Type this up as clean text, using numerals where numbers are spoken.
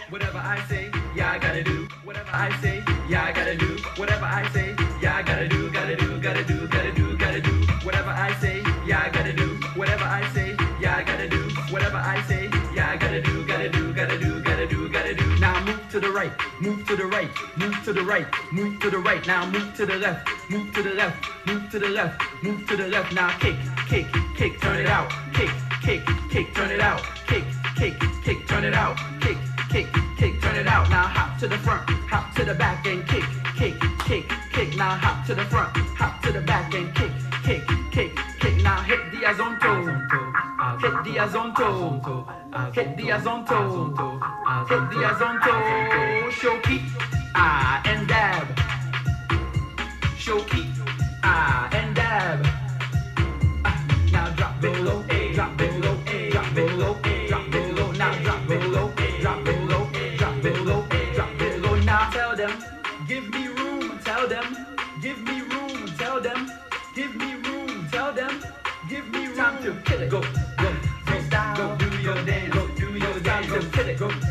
whatever I say, yeah, I gotta do. Whatever I say, yeah, I gotta do. Whatever I say, yeah, I gotta do, gotta do, gotta do, gotta do, gotta do. Whatever I say, yeah, I gotta do. Whatever I say, yeah, I gotta do. Whatever I say, yeah, I gotta do, gotta do, gotta do, gotta do, gotta do. Now move to the right, move to the right, move to the right, move to the right. Now move to the left, move to the left, move to the left, move to the left. Now kick, kick, kick, turn it out. Kick, kick, kick, turn it out. Kick, kick, kick, turn it out. Kick, kick, kick, turn it out. Now hop to the front, hop to the back and kick, kick, kick, kick. Now hop to the front, hop to the back and kick, kick, kick, kick. Now hit the azonto, hit the azonto, hit the azonto, hit the azonto. Shoki, and dab. Shoki, and dab. Now drop below, drop below, drop below, drop below. Now drop below, drop below, drop below, drop below. Now tell them, give me room. Tell them, give me room. Tell them, give me room. Tell them, give me room. Time to kill it. Go, go, freestyle. Go do your dance. Go do your dance. Time to kill it. Go.